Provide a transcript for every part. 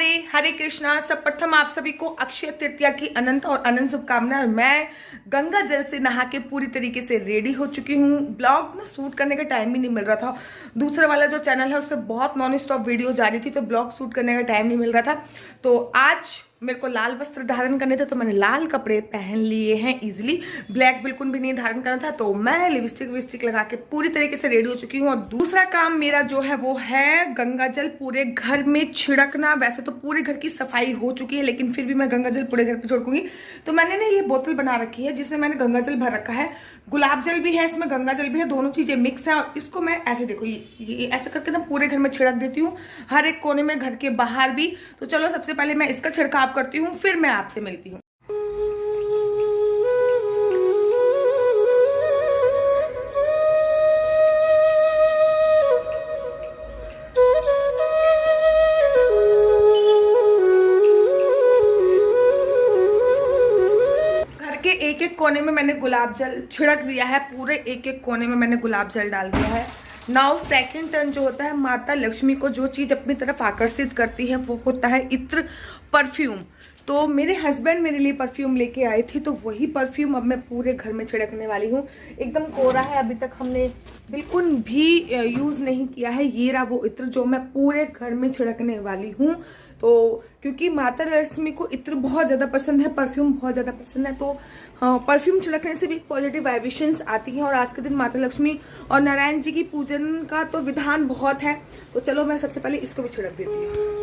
राधे, हरे कृष्णा। सब प्रथम आप सभी को अक्षय तृतीया की अनंत और अनंत शुभकामनाएं। मैं गंगा जल से नहा के पूरी तरीके से रेडी हो चुकी हूँ। ब्लॉग में शूट करने का टाइम भी नहीं मिल रहा था। दूसरा वाला जो चैनल है उससे बहुत नॉन स्टॉप वीडियो जा रही थी, तो ब्लॉग शूट करने का टाइम नहीं मिल रहा था। तो आज मेरे को लाल वस्त्र धारण करने थे, तो मैंने लाल कपड़े पहन लिए हैं इजिली। ब्लैक बिल्कुल भी नहीं धारण करना था, तो मैं लिपस्टिक विस्टिक लगा के पूरी तरीके से रेडी हो चुकी हूँ। और दूसरा काम मेरा जो है वो है गंगा जल पूरे घर में छिड़कना। वैसे तो पूरे घर की सफाई हो चुकी है, लेकिन फिर भी मैं गंगा जल पूरे घर पे छिड़कूंगी। तो मैंने ना ये बोतल बना रखी है जिसमें मैंने गंगा जल भर रखा है। गुलाब जल भी है, इसमें गंगा जल भी है, दोनों चीजें मिक्स है। और इसको मैं ऐसे देखो ये ऐसे करके ना पूरे घर में छिड़क देती हूँ, हर एक कोने में, घर के बाहर भी। तो चलो सबसे पहले मैं इसका छिड़काव करती हूँ, फिर मैं आपसे मिलती हूँ। एक एक कोने में मैंने गुलाब जल छिड़क दिया है, पूरे एक एक कोने में मैंने गुलाब जल डाल दिया है। नाउ सेकंड टर्न जो होता है, माता लक्ष्मी को जो चीज अपनी तरफ आकर्षित करती है वो होता है इत्र, परफ्यूम। तो मेरे हस्बैंड मेरे लिए परफ्यूम लेके आए थे, तो वही परफ्यूम अब मैं पूरे घर में छिड़कने वाली हूँ। एकदम कोरा है, अभी तक हमने बिल्कुल भी यूज नहीं किया है। ये रहा वो इत्र जो मैं पूरे घर में छिड़कने वाली हूँ। तो क्योंकि माता लक्ष्मी को इत्र बहुत ज्यादा पसंद है, परफ्यूम बहुत ज्यादा पसंद है, तो परफ्यूम छिड़कने से भी पॉजिटिव वाइब्रेशंस आती हैं। और आज के दिन माता लक्ष्मी और नारायण जी की पूजन का तो विधान बहुत है। तो चलो मैं सबसे पहले इसको भी छिड़क देती हूँ।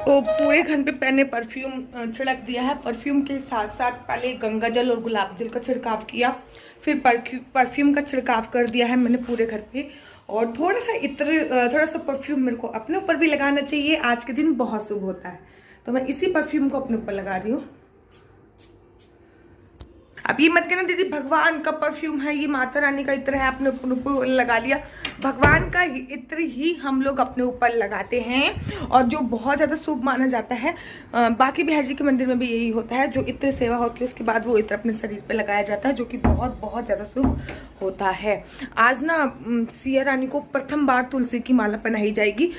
तो पूरे घर पे मैंने परफ्यूम छिड़क दिया है। परफ्यूम के साथ साथ पहले गंगा जल और गुलाब जल का छिड़काव किया, फिर परफ्यूम का छिड़काव कर दिया है मैंने पूरे घर पे। और थोड़ा सा इत्र, थोड़ा सा परफ्यूम मेरे को अपने ऊपर भी लगाना चाहिए, आज के दिन बहुत शुभ होता है। तो मैं इसी परफ्यूम को अपने ऊपर लगा रही हूँ। अब ये मत कहना दीदी भगवान का परफ्यूम है, ये माता रानी का इत्र है, आपने अपने ऊपर लगा लिया। भगवान का इत्र ही हम लोग अपने ऊपर लगाते हैं, और जो बहुत ज्यादा शुभ माना जाता है। बाकी बिहार जी के मंदिर में भी यही होता है, जो इत्र सेवा होती है उसके बाद वो इत्र अपने शरीर पे लगाया जाता है, जो कि बहुत बहुत ज्यादा शुभ होता है। आज ना सिया रानी को प्रथम बार तुलसी की माला पहनाई जाएगी।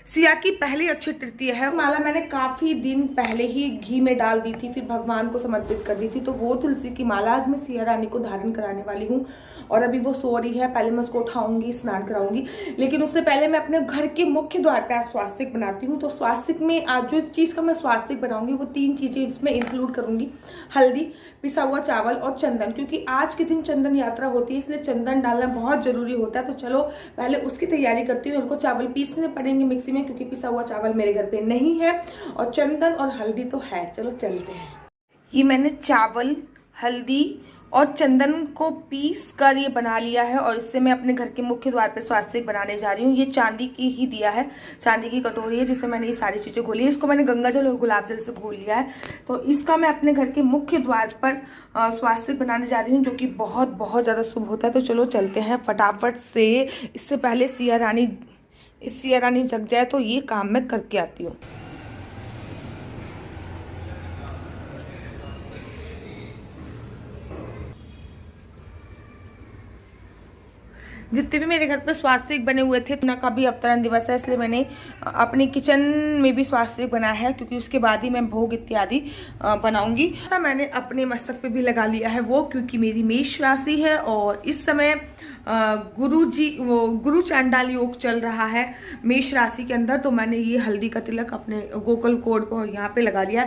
सिया की पहली अक्षय तृतीया है। माला मैंने काफी दिन पहले ही घी में डाल दी थी, फिर भगवान को समर्पित कर दी थी। तो वो तुलसी की माला आज मैं सिया रानी को धारण कराने वाली हूँ। और अभी वो सो रही है, पहले मैं उसको उठाऊंगी, स्नान कराऊंगी। लेकिन उससे पहले मैं अपने घर के मुख्य द्वार पे आज स्वास्तिक बनाती हूँ। तो स्वास्तिक में आज जो चीज का मैं स्वास्तिक बनाऊंगी वो 3 चीजें इसमें इंक्लूड करूंगी: हल्दी, पिसा हुआ चावल और चंदन। क्योंकि आज के दिन चंदन यात्रा होती है, इसलिए चंदन डालना बहुत जरूरी होता है। तो चलो पहले उसकी तैयारी करती हूँ। उनको चावल पीसने पड़ेंगे मिक्सी में, क्योंकि पिसा हुआ चावल मेरे घर पे नहीं है, और चंदन और हल्दी तो है। चलो चलते हैं। ये मैंने चावल, हल्दी और चंदन को पीस कर ये बना लिया है, और इससे मैं अपने घर के मुख्य द्वार पे स्वास्तिक बनाने जा रही हूँ। ये चांदी की ही दिया है, चांदी की कटोरी है जिसमें मैंने ये सारी चीजें घोली है। इसको मैंने गंगा जल और गुलाब जल से घोल लिया है। तो इसका मैं अपने घर के मुख्य द्वार पर स्वास्तिक बनाने जा रही हूँ, जो कि बहुत बहुत ज्यादा शुभ होता है। तो चलो चलते हैं फटाफट से। इससे पहले सिया रानी जग जाए तो ये काम मैं करके आती हूँ। जितने भी मेरे घर पे स्वास्तिक बने हुए थे, ना का भी अवतरण दिवस है, इसलिए मैंने अपनी किचन में भी स्वास्तिक बनाया है, क्योंकि उसके बाद ही मैं भोग इत्यादि बनाऊंगी। ऐसा मैंने अपने मस्तक पे भी लगा लिया है वो, क्योंकि मेरी मेष राशि है और इस समय गुरु चांडाल योग चल रहा है मेष राशि के अंदर। तो मैंने ये हल्दी का तिलक अपने गोकुल कोड को यहाँ पे लगा लिया।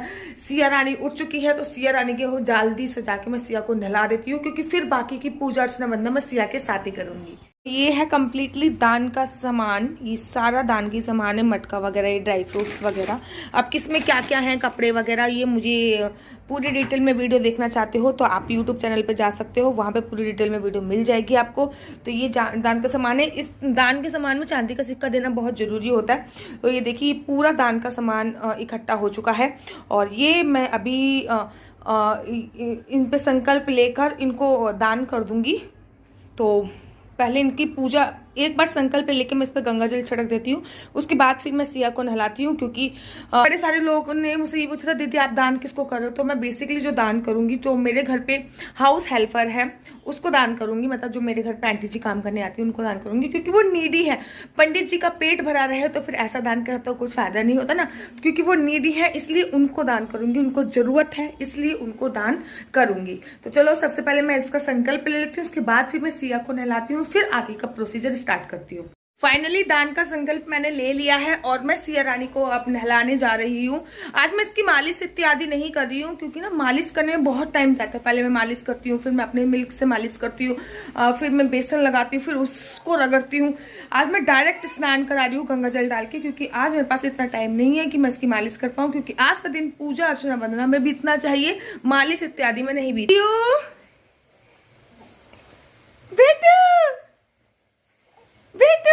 सिया रानी उठ चुकी है, तो सिया रानी के वो जल्दी सजा के मैं सिया को नहला देती हूँ, क्योंकि फिर बाकी की पूजा अर्चना वंदना मैं सिया के साथ ही करूंगी। ये है कम्प्लीटली दान का सामान, ये सारा दान की सामान है, मटका वगैरह, ये ड्राई फ्रूट्स वगैरह। अब किसमें क्या क्या है, कपड़े वगैरह, ये मुझे पूरी डिटेल में वीडियो देखना चाहते हो तो आप यूट्यूब चैनल पे जा सकते हो, वहाँ पे पूरी डिटेल में वीडियो मिल जाएगी आपको। तो ये दान का सामान है। इस दान के सामान में चांदी का सिक्का देना बहुत ज़रूरी होता है। तो ये देखिए पूरा दान का सामान इकट्ठा हो चुका है और ये मैं अभी इन पे संकल्प लेकर इनको दान कर दूंगी। तो पहले इनकी पूजा, एक बार संकल्प लेके मैं इस पर गंगा जल छिड़क देती हूँ, उसके बाद फिर मैं सिया को नहलाती हूँ। क्योंकि बड़े सारे लोगों ने मुझसे ये पूछा था दीदी आप दान किसको कर रहे हो, तो मैं बेसिकली जो दान करूंगी तो मेरे घर पे हाउस हेल्पर है उसको दान करूंगी, मतलब जो मेरे घर पे आंटी जी काम करने आती है उनको दान करूंगी, क्योंकि वो नीडी है। पंडित जी का पेट भरा रहे तो फिर ऐसा दान करता तो कुछ फायदा नहीं होता ना, क्योंकि वो नीडी है इसलिए उनको दान करूंगी, उनको जरूरत है इसलिए उनको दान करूंगी। तो चलो सबसे पहले मैं इसका संकल्प ले लेती हूँ, उसके बाद फिर मैं सिया को नहलाती हूँ, फिर आगे का प्रोसीजर स्टार्ट करती हूँ। फाइनली दान का संकल्प मैंने ले लिया है और मैं सिया रानी को अब नहलाने जा रही हूँ। आज मैं इसकी मालिश इत्यादि नहीं कर रही हूँ, क्योंकि ना मालिश करने में बहुत टाइम जाता है। पहले मैं मालिश करती हूँ, फिर मैं अपने मिल्क से मालिश करती हूँ, फिर मैं बेसन लगाती हूँ, फिर उसको रगड़ती हूँ। आज मैं डायरेक्ट स्नान करा रही हूँ गंगा जल डाल के, क्योंकि आज मेरे पास इतना टाइम नहीं है कि मैं इसकी मालिश कर पाऊँ, क्योंकि आज का दिन पूजा अर्चना वंदना में बीतना चाहिए, मालिश इत्यादि में नहीं बीती। बेटू बेटू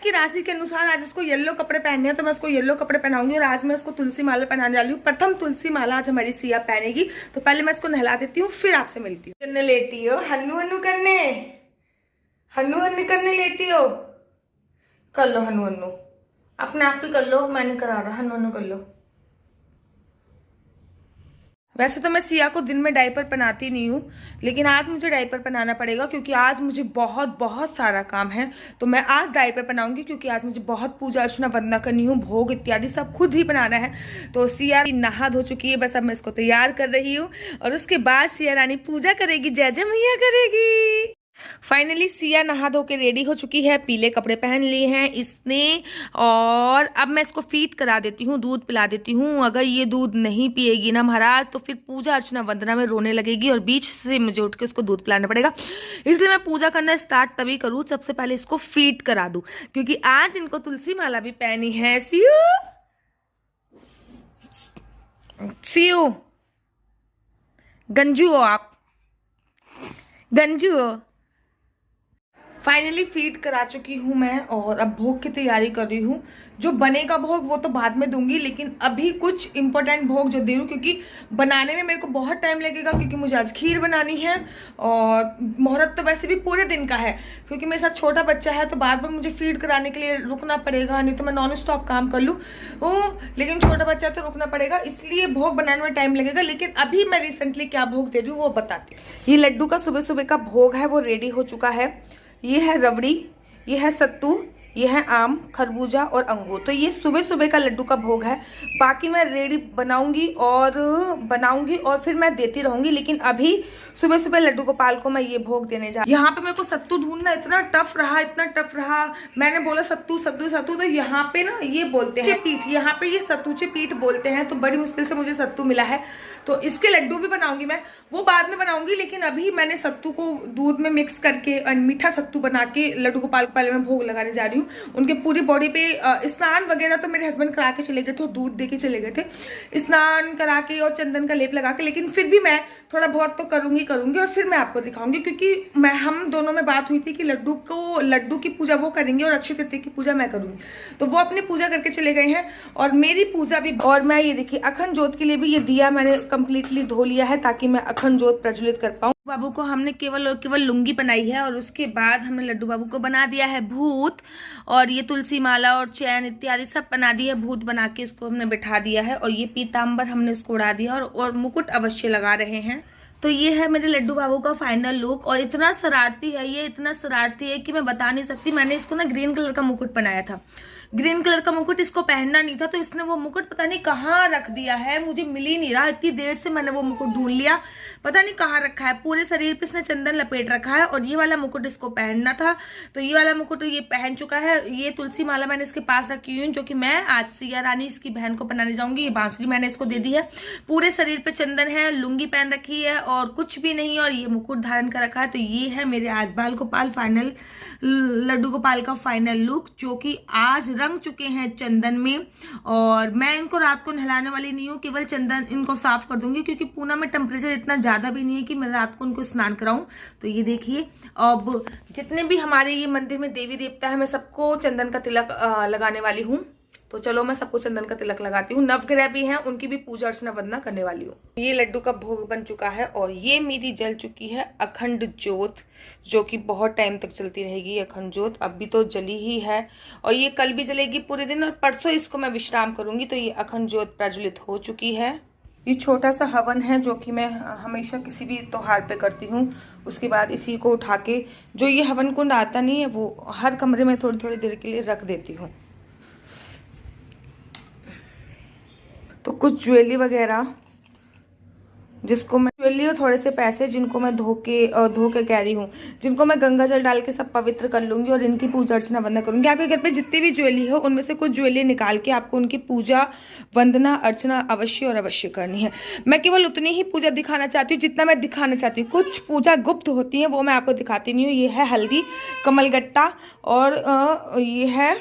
की राशि के अनुसार आज इसको येलो कपड़े पहनने हैं तो मैं इसको येलो कपड़े पहनाऊंगी, और आज मैं इसको तुलसी माला पहनाने वाली हूँ। प्रथम तुलसी माला आज हमारी सिया पहनेगी, तो पहले मैं इसको नहला देती हूँ फिर आपसे मिलती हूँ। करने लेटी हो हन्नू हन्नू करने, हन्नू हन्नू करने लेटी हो, कर लो हन्नू हन्नू, अपने आप ही कर लो, मैंने करा रहा, हन्नू हन्नू कर लो। वैसे तो मैं सिया को दिन में डायपर पहनाती नहीं हूँ, लेकिन आज मुझे डायपर पहनाना पड़ेगा क्योंकि आज मुझे बहुत बहुत सारा काम है। तो मैं आज डायपर पहनाऊंगी क्योंकि आज मुझे बहुत पूजा अर्चना वंदना करनी हूँ, भोग इत्यादि सब खुद ही बनाना है। तो सिया नहा धो चुकी है, बस अब मैं इसको तैयार कर रही हूँ और उसके बाद सिया रानी पूजा करेगी, जय जय मैया करेगी। फाइनली सिया नहा धो के रेडी हो चुकी है, पीले कपड़े पहन लिए हैं इसने, और अब मैं इसको फीड करा देती हूँ, दूध पिला देती हूँ। अगर ये दूध नहीं पिएगी ना महाराज तो फिर पूजा अर्चना वंदना में रोने लगेगी और बीच से मुझे उठ के उसको दूध पिलाना पड़ेगा। इसलिए मैं पूजा करना स्टार्ट तभी करूँ, सबसे पहले इसको फीड करा दूं, क्योंकि आज इनको तुलसी माला भी पहनी है। सियो गंजू हो आप, गंजू हो। फाइनली फीड करा चुकी हूँ मैं और अब भोग की तैयारी कर रही हूँ। जो बनेगा भोग वो तो बाद में दूंगी, लेकिन अभी कुछ इंपॉर्टेंट भोग जो दे रही हूँ, क्योंकि बनाने में मेरे को बहुत टाइम लगेगा, क्योंकि मुझे आज खीर बनानी है और मुहूर्त तो वैसे भी पूरे दिन का है, क्योंकि मेरे साथ छोटा बच्चा है तो बार बार मुझे फीड कराने के लिए रुकना पड़ेगा, नहीं तो मैं नॉन स्टॉप काम कर लूँ, लेकिन छोटा बच्चा तो रुकना पड़ेगा, इसलिए भोग बनाने में टाइम लगेगा। लेकिन अभी मैं रिसेंटली क्या भोग दे रही हूँ वो बताती हूँ। ये लड्डू का सुबह सुबह का भोग है, वो रेडी हो चुका है। ये है रबड़ी, ये है सत्तू, ये है आम, खरबूजा और अंगूर। तो ये सुबह सुबह का लड्डू का भोग है। बाकी मैं रेडी बनाऊंगी और फिर मैं देती रहूंगी, लेकिन अभी सुबह सुबह लड्डू गोपाल को मैं ये भोग देने जा रही हूँ। यहाँ पे मेरे को सत्तू ढूंढना इतना टफ रहा। मैंने बोला सत्तू सत्तू सत्तू, तो यहाँ पे ना ये बोलते हैं पीठ, यहाँ पे ये सत्तूचे पीठ बोलते हैं, तो बड़ी मुश्किल से मुझे सत्तू मिला है। तो इसके लड्डू भी बनाऊंगी मैं, वो बाद में बनाऊंगी, लेकिन अभी मैंने सत्तू को दूध में मिक्स करके मीठा सत्तू बना के लड्डू गोपाल को पहले मैं भोग लगाने जा रही हूँ। उनके पूरी बॉडी पे स्नान वगैरह तो मेरे हस्बैंड करा के चले गए थे और दूध दे के चले गए थे, स्नान करा के और चंदन का लेप लगा के, लेकिन फिर भी मैं थोड़ा बहुत तो करूंगी और फिर मैं आपको दिखाऊंगी, क्योंकि हम दोनों में बात हुई थी कि लड्डू की पूजा वो करेंगे और अक्षय तृतीया की पूजा मैं करूंगी। तो वो अपनी पूजा करके चले गए हैं और मेरी पूजा भी। और मैं ये देखिए अखंड जोत के लिए भी ये दिया मैंने कंप्लीटली धो लिया है, ताकि मैं अखंड जोत प्रज्वलित कर पाऊँ। बाबू को हमने केवल और केवल लुंगी बनाई है और उसके बाद हमने लड्डू बाबू को बना दिया है भूत, और ये तुलसी माला और चैन इत्यादि सब बना दिया है, भूत बना के इसको हमने बिठा दिया है, और ये पीताम्बर हमने इसको उड़ा दिया और मुकुट अवश्य लगा रहे हैं। तो ये है मेरे लड्डू बाबू का फाइनल लुक, और इतना शरारती है ये, इतना शरारती है कि मैं बता नहीं सकती। मैंने इसको ना ग्रीन कलर का मुकुट बनाया था, ग्रीन कलर का मुकुट इसको पहनना नहीं था, तो इसने वो मुकुट पता नहीं कहाँ रख दिया है, मुझे मिल ही नहीं रहा। इतनी देर से मैंने वो मुकुट ढूंढ लिया, पता नहीं कहाँ रखा है। पूरे शरीर पे इसने चंदन लपेट रखा है और ये वाला मुकुट इसको पहनना था, तो ये वाला मुकुट ये पहन चुका है। ये तुलसी माला मैंने इसके पास रखी हुई, जो कि मैं आज सिया रानी इसकी बहन को पहनाने जाऊंगी। ये बांसुरी मैंने इसको दे दी है। पूरे शरीर पे चंदन है, लुंगी पहन रखी है और कुछ भी नहीं, और ये मुकुट धारण कर रखा है। तो ये है मेरे आज बाल गोपाल फाइनल, लड्डू गोपाल का फाइनल लुक, जो कि आज रंग चुके हैं चंदन में। और मैं इनको रात को नहलाने वाली नहीं हूँ, केवल चंदन इनको साफ कर दूंगी, क्योंकि पूना में टेम्परेचर इतना ज्यादा भी नहीं है कि मैं रात को उनको स्नान कराऊं। तो ये देखिए, अब जितने भी हमारे ये मंदिर में देवी देवता है, मैं सबको चंदन का तिलक लगाने वाली हूँ। तो चलो मैं सबको चंदन का तिलक लगाती हूँ। नवग्रह भी हैं, उनकी भी पूजा अर्चना वंदना करने वाली हूँ। ये लड्डू का भोग बन चुका है और ये मेरी जल चुकी है अखंड ज्योत, जो कि बहुत टाइम तक चलती रहेगी अखंड ज्योत। अभी तो जली ही है और ये कल भी जलेगी पूरे दिन, और परसों इसको मैं विश्राम करूंगी। तो ये अखंड ज्योत प्रज्वलित हो चुकी है। ये छोटा सा हवन है, जो कि मैं हमेशा किसी भी त्योहार पे करती हूँ। उसके बाद इसी को उठा के, जो ये हवन कुंड आता नहीं है, वो हर कमरे में थोड़ी थोड़ी देर के लिए रख देती हूँ। तो कुछ ज्वेलरी वगैरह, जिसको मैं ज्वेलरी और थोड़े से पैसे, जिनको मैं धो के कैरी हूँ, जिनको मैं गंगा जल डाल के सब पवित्र कर लूंगी और इनकी पूजा अर्चना वंदना करूंगी। आपके घर पे जितनी भी ज्वेलरी हो, उनमें से कुछ ज्वेलरी निकाल के आपको उनकी पूजा वंदना अर्चना अवश्य और अवश्य करनी है। मैं केवल उतनी ही पूजा दिखाना चाहती हूँ जितना मैं दिखाना चाहती हूँ। कुछ पूजा गुप्त होती है, वो मैं आपको दिखाती नहीं हूँ। ये है हल्दी, कमलगट्टा और ये है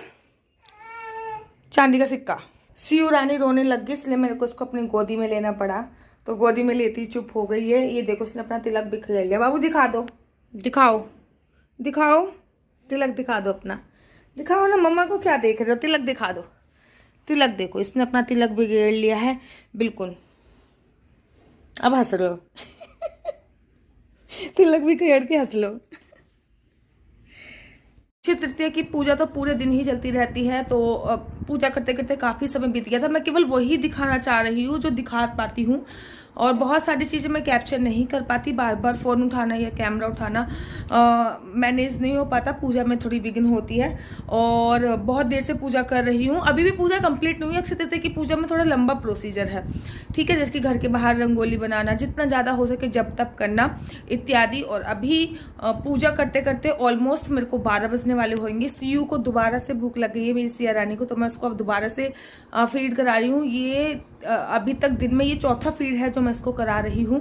चांदी का सिक्का। सियू रानी रोने लग गई, इसलिए मेरे को इसको अपनी गोदी में लेना पड़ा। तो गोदी में लेती चुप हो गई है। ये देखो, इसने अपना तिलक भी खेल लिया। बाबू दिखा दो, दिखाओ दिखाओ, तिलक दिखा दो अपना, दिखाओ ना, मम्मा को क्या देख रहे हो, तिलक दिखा दो। तिलक देखो, इसने अपना तिलक बिगेड़ लिया है बिल्कुल। अब हंस लो तिलक भी बिगेड़ के हंस लो। अक्षय तृतीया की पूजा तो पूरे दिन ही चलती रहती है, तो पूजा करते करते काफी समय बीत गया था। मैं केवल वही दिखाना चाह रही हूँ जो दिखा पाती हूँ, और बहुत सारी चीज़ें मैं कैप्चर नहीं कर पाती। बार बार फ़ोन उठाना या कैमरा उठाना मैनेज नहीं हो पाता, पूजा में थोड़ी विघ्न होती है। और बहुत देर से पूजा कर रही हूँ, अभी भी पूजा कंप्लीट नहीं हुई। अक्षय तृतीया की पूजा में थोड़ा लंबा प्रोसीजर है, ठीक है, जैसे कि घर के बाहर रंगोली बनाना, जितना ज़्यादा हो सके जब तक करना इत्यादि। और अभी पूजा करते करते ऑलमोस्ट मेरे को 12 बजने वाले होंगे। सीयू को दोबारा से भूख लग गई है मेरी सिया रानी को, तो मैं उसको अब दोबारा से फीड करा रही हूँ। ये अभी तक दिन में ये चौथा फीड है जो मैं इसको करा रही हूँ।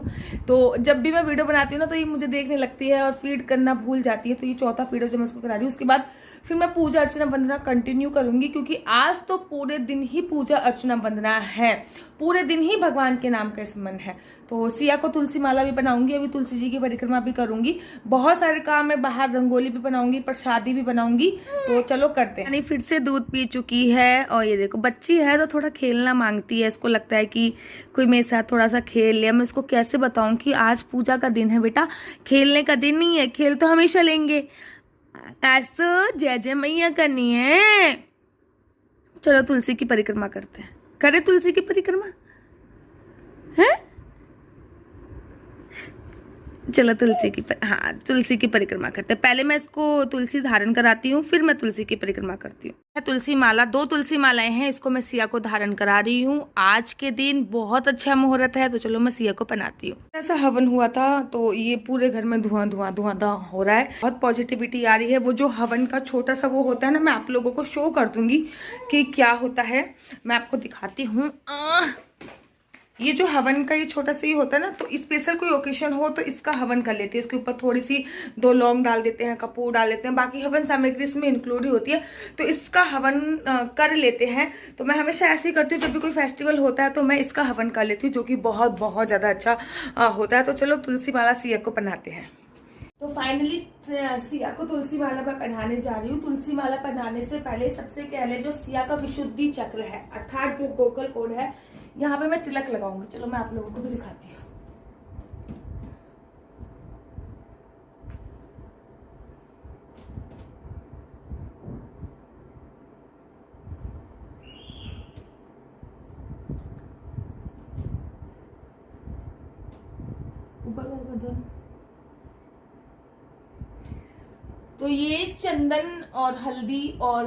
तो जब भी मैं वीडियो बनाती हूँ ना, तो ये मुझे देखने लगती है और फीड करना भूल जाती है। तो ये चौथा फीड है जो मैं इसको करा रही हूँ। उसके बाद फिर मैं पूजा अर्चना वंदना कंटिन्यू करूंगी, क्योंकि आज तो पूरे दिन ही पूजा अर्चना वंदना है, पूरे दिन ही भगवान के नाम का स्मरण है। तो सिया को तुलसी माला भी बनाऊंगी, अभी तुलसी जी की परिक्रमा भी करूंगी, बहुत सारे काम है, बाहर रंगोली भी बनाऊंगी, प्रसादी भी बनाऊंगी। तो चलो करते हैं। फिर से दूध पी चुकी है, और ये देखो बच्ची है तो थोड़ा खेलना मांगती है, इसको लगता है कि कोई मेरे साथ थोड़ा सा खेल लिया। मैं इसको कैसे बताऊं कि आज पूजा का दिन है बेटा, खेलने का दिन नहीं है, खेल तो हमेशा लेंगे। ऐसो जय जय मैया करनी है। चलो तुलसी की परिक्रमा करते हैं, करे तुलसी की परिक्रमा है। चलो तुलसी की परिक्रमा करते हैं। पहले मैं इसको तुलसी धारण कराती हूँ, फिर मैं तुलसी की परिक्रमा करती हूँ। तुलसी माला, 2 तुलसी मालाएं हैं, इसको मैं सिया को धारण करा रही हूँ। आज के दिन बहुत अच्छा मुहूर्त है, तो चलो मैं सिया को पहनाती हूँ। ऐसा हवन हुआ था, तो ये पूरे घर में धुआं धुआं धुआं धुआं हो रहा है, बहुत पॉजिटिविटी आ रही है। वो जो हवन का छोटा सा वो होता है ना, मैं आप लोगों को शो कर दूंगी कि क्या होता है, मैं आपको दिखाती हूँ। ये जो हवन का ये छोटा सा ही होता है ना, तो स्पेशल कोई ओकेशन हो तो इसका हवन कर लेते हैं। इसके ऊपर थोड़ी सी 2 लौंग डाल देते हैं, कपूर डाल देते हैं, बाकी हवन सामग्री इसमें इंक्लूड ही होती है। तो इसका हवन कर लेते हैं। तो मैं हमेशा ऐसे ही करती हूँ, जब भी कोई फेस्टिवल होता है तो मैं इसका हवन कर लेती हूँ, जो कि बहुत बहुत ज्यादा अच्छा होता है। तो चलो तुलसी माला सिया को पहनाते हैं। तो फाइनली सिया को तुलसी माला मैं पहनाने जा रही हूँ। तुलसी माला पहनाने से पहले सबसे पहले जो सिया का विशुद्धि चक्र है, अर्थात जो गोकल कोड है, यहाँ पे मैं तिलक लगाऊंगी। चलो मैं आप लोगों को भी दिखाती हूँ। ऊपर कर दो। तो ये चंदन और हल्दी और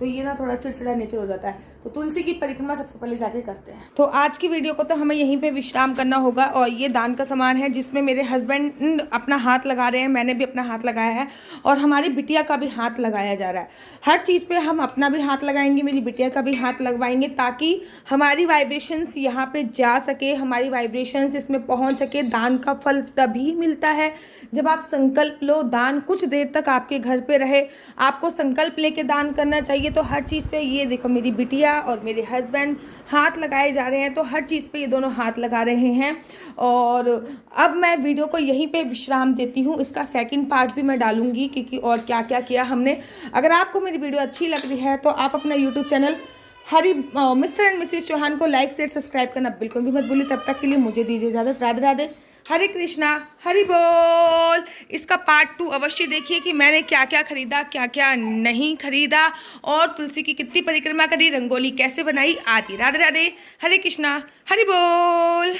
तो ये ना थोड़ा चिड़चिड़ा नेचर हो जाता है। तो तुलसी की परिक्रमा सबसे पहले जाके करते हैं। तो आज की वीडियो को तो हमें यहीं पे विश्राम करना होगा। और ये दान का सामान है जिसमें मेरे हस्बैंड अपना हाथ लगा रहे हैं, मैंने भी अपना हाथ लगाया है और हमारी बिटिया का भी हाथ लगाया जा रहा है। हर चीज़ पे हम अपना भी हाथ लगाएंगे, मेरी बिटिया का भी हाथ लगवाएंगे, ताकि हमारी वाइब्रेशंस यहाँ पे जा सके, हमारी वाइब्रेशंस इसमें पहुँच सके। दान का फल तभी मिलता है जब आप संकल्प लो, दान कुछ देर तक आपके घर पे रहे, आपको संकल्प लेके दान करना चाहिए। तो हर चीज़ पे ये देखो मेरी बिटिया और मेरे हस्बैंड हाथ लगाए जा रहे हैं, तो हर चीज़ पे ये दोनों हाथ लगा रहे हैं। और अब मैं वीडियो को यहीं पे विश्राम देती हूँ, इसका सेकंड पार्ट भी मैं डालूंगी क्योंकि और क्या क्या किया हमने। अगर आपको मेरी वीडियो अच्छी लग रही है तो आप अपना YouTube channel Mr and Mrs Chauhan को लाइक शेयर सब्सक्राइब करना बिल्कुल भी मत भूलिए। तब तक के लिए मुझे दीजिए इजाज़त। राधे राधे, हरे कृष्णा, हरि बोल। इसका पार्ट 2 अवश्य देखिए कि मैंने क्या क्या खरीदा, क्या क्या नहीं खरीदा, और तुलसी की कितनी परिक्रमा करी, रंगोली कैसे बनाई आदि। राधे राधे, हरे कृष्णा, हरि बोल।